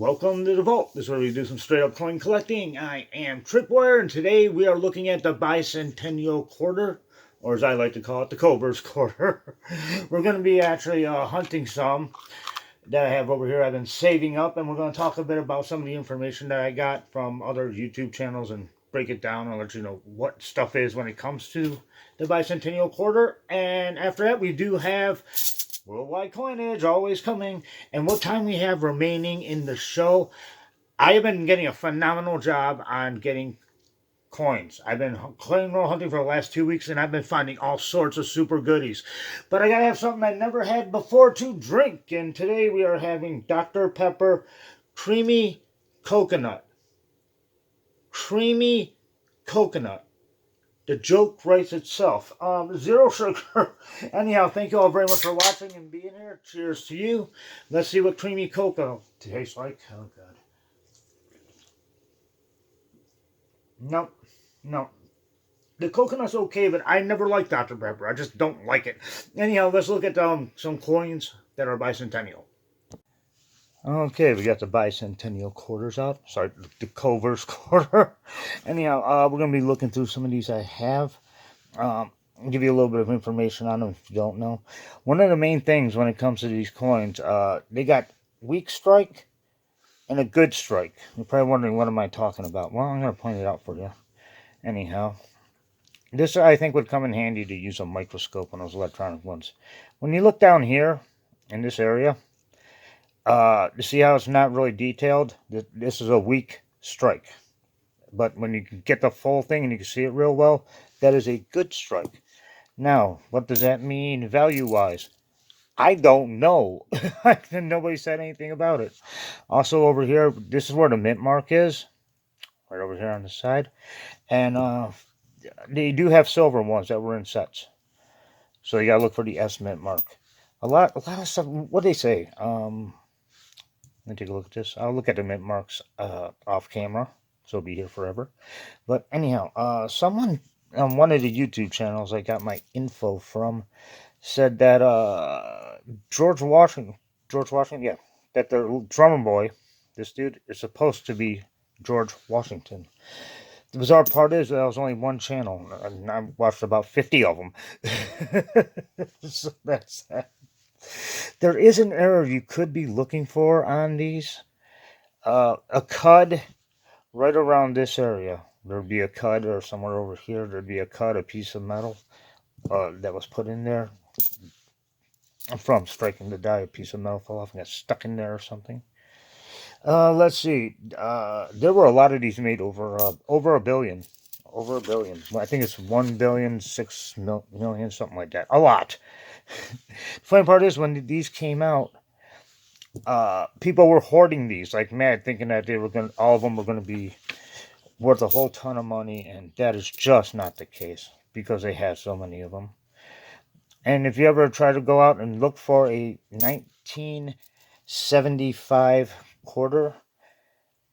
Welcome to the vault. This is where we do some straight up coin collecting. I am Tripwire, and today we are looking at the Bicentennial Quarter, or as I like to call it, the Cobra's Quarter. We're going to be actually hunting some that I have over here. I've been saving up, and we're going to talk a bit about some of the information that I got from other YouTube channels and break it down and let you know what stuff is when it comes to the Bicentennial Quarter. And after that, we do have worldwide coinage always coming, and what time we have remaining in the show. I have been getting a phenomenal job on getting coins. I've been coin roll hunting for the last 2 weeks, and I've been finding all sorts of super goodies. But I gotta have something I never had before to drink, and today we are having Dr. Pepper Creamy Coconut. Creamy Coconut. The joke writes itself. Zero sugar. Anyhow, thank you all very much for watching and being here. Cheers to you. Let's see what creamy cocoa tastes like. Oh, God. Nope. No. The coconut's okay, but I never liked Dr. Pepper. I just don't like it. Anyhow, let's look at some coins that are bicentennial. Okay, we got the Bicentennial Quarters out. Sorry, the Cobra's Quarter. Anyhow, we're going to be looking through some of these I have. I'll give you a little bit of information on them if you don't know. One of the main things when it comes to these coins, they got weak strike and a good strike. You're probably wondering, what am I talking about? Well, I'm going to point it out for you. Anyhow, this I think would come in handy to use a microscope on those electronic ones. When you look down here in this area, you see how it's not really detailed? This is a weak strike. But when you can get the full thing and you can see it real well, that is a good strike. Now, what does that mean value-wise? I don't know. Nobody said anything about it. Also over here, this is where the mint mark is. Right over here on the side. And they do have silver ones that were in sets. So you gotta look for the S mint mark. A lot of stuff. What they say? Let me take a look at this. I'll look at the mint marks off camera. So it'll be here forever. But anyhow, someone on one of the YouTube channels I got my info from said that George Washington, yeah, that the drummer boy, this dude, is supposed to be George Washington. The bizarre part is that was only one channel, and I watched about 50 of them. So that's that. There is an error you could be looking for on these. A cud right around this area. There'd be a cud, or somewhere over here, there'd be a cud, a piece of metal that was put in there. From striking the die, a piece of metal fell off and got stuck in there or something. Let's see. There were a lot of these made over a billion. Over a billion. I think it's 1,006,000,000, something like that. A lot. The funny part is, when these came out, people were hoarding these like mad, thinking that they were all of them were going to be worth a whole ton of money, and that is just not the case because they have so many of them. And if you ever try to go out and look for a 1975 quarter,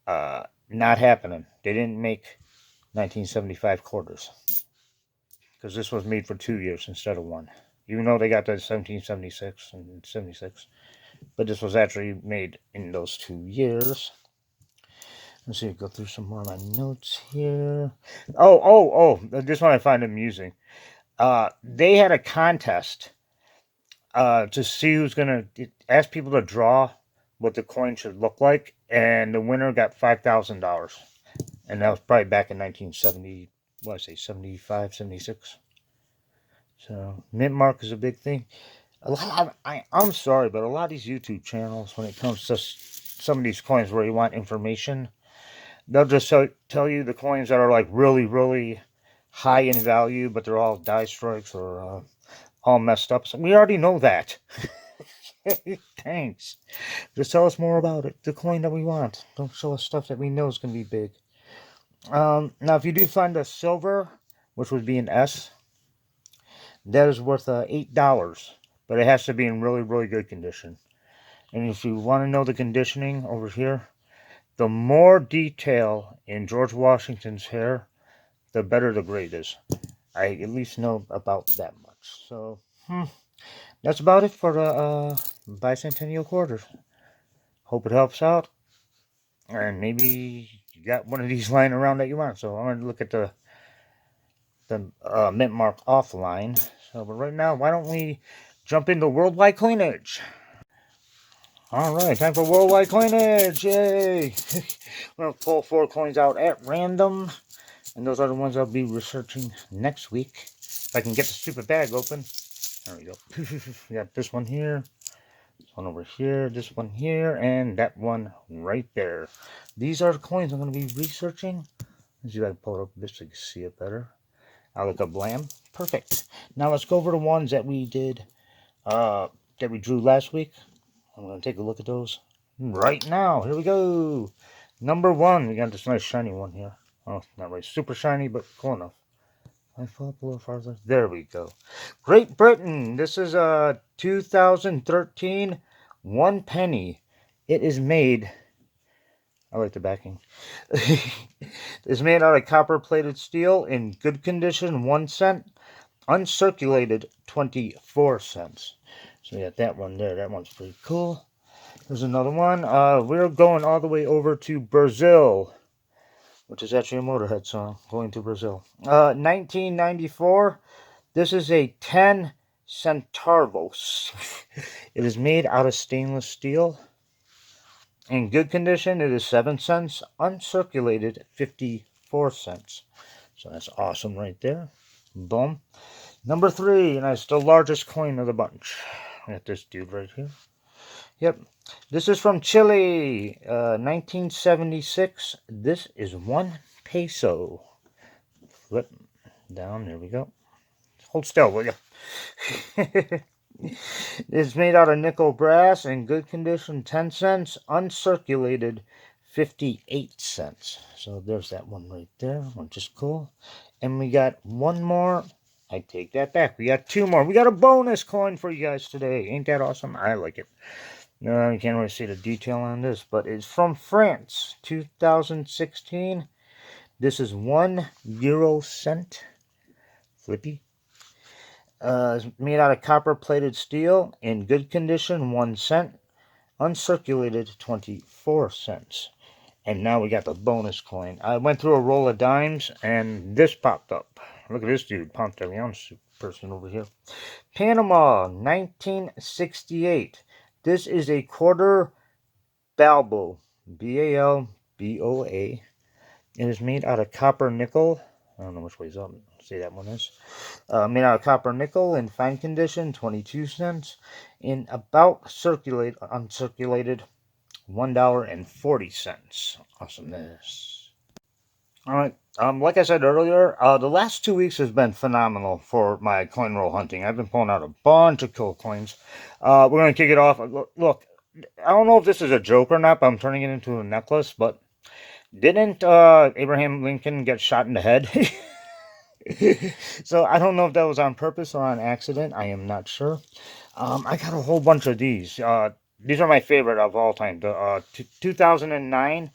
not happening. They didn't make 1975 quarters because this was made for 2 years instead of one. Even though they got the 1776 and 76, but this was actually made in those 2 years. Let's see, go through some more of my notes here. Oh, this one I find amusing. They had a contest to see who's going to ask people to draw what the coin should look like, and the winner got $5,000. And that was probably back in 1970, what did I say, 75, 76. So, mint mark is a big thing. I'm sorry, but a lot of these YouTube channels, when it comes to some of these coins where you want information, they'll just tell you the coins that are like really, really high in value, but they're all die strikes or all messed up. So we already know that. Thanks. Just tell us more about it. The coin that we want. Don't show us stuff that we know is going to be big. Now, if you do find a silver, which would be an S, that is worth $8. But it has to be in really, really good condition. And if you want to know the conditioning over here, the more detail in George Washington's hair, the better the grade is. I at least know about that much. So, that's about it for the Bicentennial Quarter. Hope it helps out. And maybe you got one of these lying around that you want. So I'm going to look at the mint mark offline. So, but right now, why don't we jump into worldwide coinage? All right, time for worldwide coinage! Yay! I'm gonna pull 4 coins out at random, and those are the ones I'll be researching next week. If I can get the stupid bag open. There we go. We got this one here, this one over here, this one here, and that one right there. These are the coins I'm gonna be researching. Let's see if I can pull it up a bit so you can see it better. Alaka Blam. Perfect. Now let's go over the ones that we did, that we drew last week. I'm going to take a look at those right now. Here we go. Number 1, we got this nice shiny one here. Oh, not really super shiny, but cool enough. I fall up a little farther. There we go. Great Britain. This is a 2013 1 penny. It is made. I like the backing. It's made out of copper-plated steel in good condition, 1 cent. Uncirculated, 24 cents. So we got that one there. That one's pretty cool. There's another one. We're going all the way over to Brazil, which is actually a Motorhead song, Going to Brazil. 1994. This is a 10 centavos. It is made out of stainless steel. In good condition, it is 7 cents. Uncirculated, 54 cents. So that's awesome right there. Boom. Number 3, and that's the largest coin of the bunch. I got this dude right here. Yep. This is from Chile, 1976. This is 1 peso. Flip down. There we go. Hold still, will you? It's made out of nickel brass in good condition, 10 cents. Uncirculated, 58 cents. So there's that one right there, which is cool. And we got one more. I take that back. We got 2 more. We got a bonus coin for you guys today. Ain't that awesome? I like it. No, you can't really see the detail on this, but it's from France, 2016. This is 1 euro cent. Flippy. It's made out of copper-plated steel in good condition, 1 cent. Uncirculated, 24 cents. And now we got the bonus coin. I went through a roll of dimes, and this popped up. Look at this dude, Pantaleon person over here. Panama, 1968. This is a quarter balbo, B-A-L-B-O-A. It is made out of copper nickel. I don't know which way's up. Say that one is. Made out of copper nickel in fine condition, 22 cents. In about uncirculated, $1.40. Awesomeness. All right. Like I said earlier, the last 2 weeks has been phenomenal for my coin roll hunting. I've been pulling out a bunch of cool coins. We're going to kick it off. Look, I don't know if this is a joke or not, but I'm turning it into a necklace. But didn't Abraham Lincoln get shot in the head? So I don't know if that was on purpose or on accident. I am not sure. I got a whole bunch of these. These are my favorite of all time. The 2009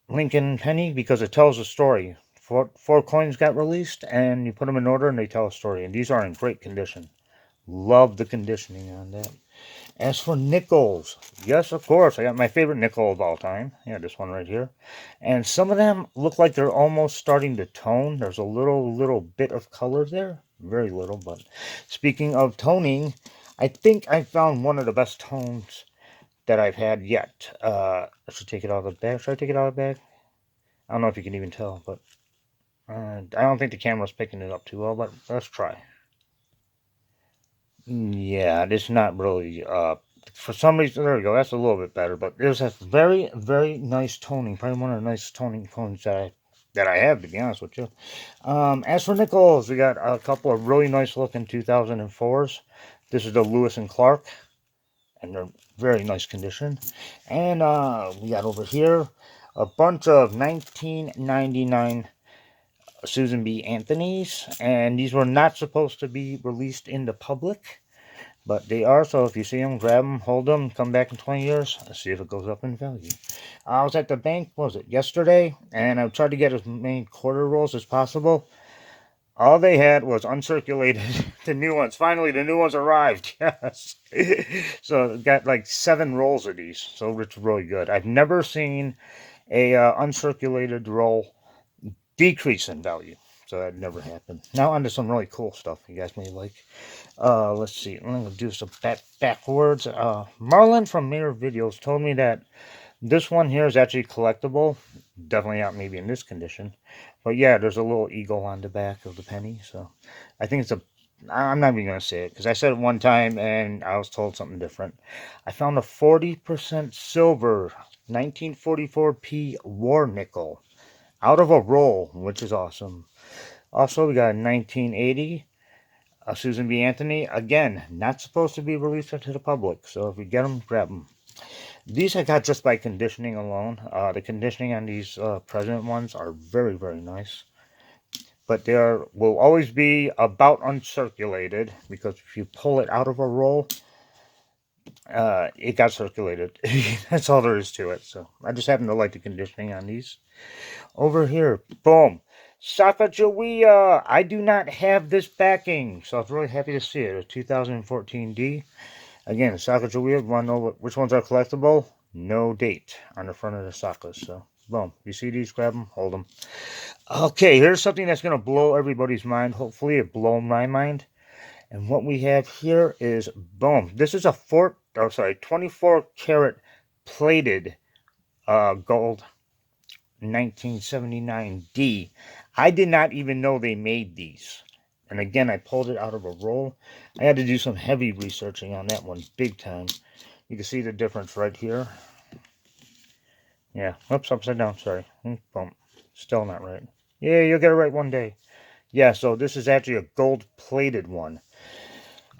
Lincoln penny, because it tells a story. Four coins got released, and you put them in order, and they tell a story. And these are in great condition. Love the conditioning on that. As for nickels, yes, of course, I got my favorite nickel of all time. Yeah, this one right here. And some of them look like they're almost starting to tone. There's a little bit of color there. Very little, but speaking of toning, I think I found one of the best tones that I've had yet. I should take it out of the bag. Should I take it out of the bag? I don't know if you can even tell, but I don't think the camera's picking it up too well, but let's try. Yeah, it's not really, for some reason, there we go, that's a little bit better, but there's a very, very nice toning, probably one of the nicest toning cones that I have, to be honest with you. As for nickels, we got a couple of really nice looking 2004s. This is the Lewis and Clark, and they're very nice condition. And we got over here a bunch of 1999 Susan B. Anthony's, and these were not supposed to be released in the public, but they are. So if you see them, grab them, hold them, come back in 20 years, see if it goes up in value. I was at the bank, what was it, yesterday, and I tried to get as many quarter rolls as possible. All they had was uncirculated, the new ones. Finally, the new ones arrived. Yes. So got like 7 rolls of these. So it's really good. I've never seen a uncirculated roll decrease in value. So that never happened. Now onto some really cool stuff you guys may like. Let's see. I'm gonna do some backwards. Marlon from Mirror Videos told me that this one here is actually collectible. Definitely not maybe in this condition. But yeah, there's a little eagle on the back of the penny. So I think it's a... I'm not even going to say it because I said it one time and I was told something different. I found a 40% silver 1944p war nickel out of a roll, which is awesome. Also, we got a 1980 Susan B. Anthony. Again, not supposed to be released to the public. So if you get them, grab them. These I got just by conditioning alone. The conditioning on these President ones are very, very nice. But they will always be about uncirculated, because if you pull it out of a roll, it got circulated. That's all there is to it. So I just happen to like the conditioning on these. Over here, boom. Sacagawea. I do not have this backing, so I was really happy to see it. A 2014 D. Again, Sacagawea, want to know which ones are collectible? No date on the front of the Sakas. So, boom. You see these? Grab them, hold them. Okay, here's something that's going to blow everybody's mind. Hopefully, it blow my mind. And what we have here is, boom. This is a 24 karat plated gold 1979D. I did not even know they made these. And again, I pulled it out of a roll. I had to do some heavy researching on that one, big time. You can see the difference right here. Yeah, oops, upside down, sorry. Boom. Still not right. Yeah, you'll get it right one day. Yeah, so this is actually a gold-plated one.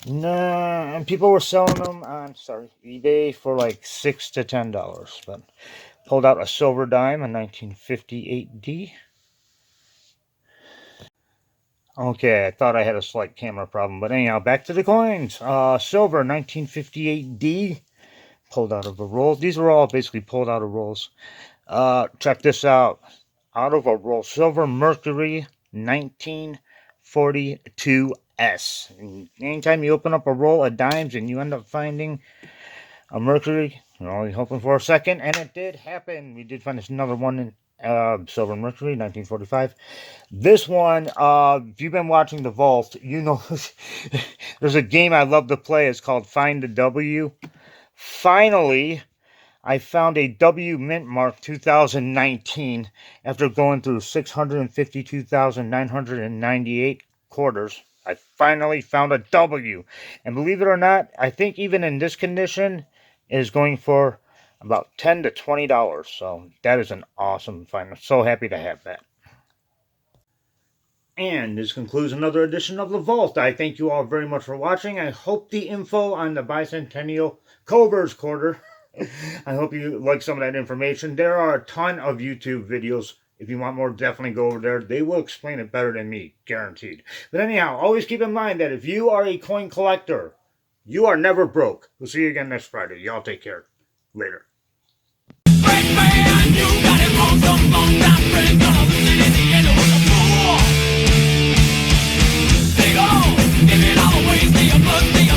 Nah, and people were selling them on, eBay for like $6 to $10. But pulled out a silver dime, a 1958D. Okay, I thought I had a slight camera problem, but anyhow, back to the coins. Silver, 1958D, pulled out of a roll. These were all basically pulled out of rolls. Check this out. Out of a roll. Silver Mercury, 1942S. And anytime you open up a roll of dimes and you end up finding a Mercury, you're only hoping for a second, and it did happen. We did find another one in Silver Mercury, 1945. This one, if you've been watching The Vault, you know there's a game I love to play. It's called Find the W. Finally, I found a W Mint Mark 2019 after going through 652,998 quarters. I finally found a W. And believe it or not, I think even in this condition, it is going for about $10 to $20. So that is an awesome find. I'm so happy to have that. And this concludes another edition of The Vault. I thank you all very much for watching. I hope the info on the Bicentennial Quarter, I hope you like some of that information. There are a ton of YouTube videos. If you want more, definitely go over there. They will explain it better than me, guaranteed. But anyhow, always keep in mind that if you are a coin collector, you are never broke. We'll see you again next Friday. Y'all take care. Later. Take on, give it always be a must be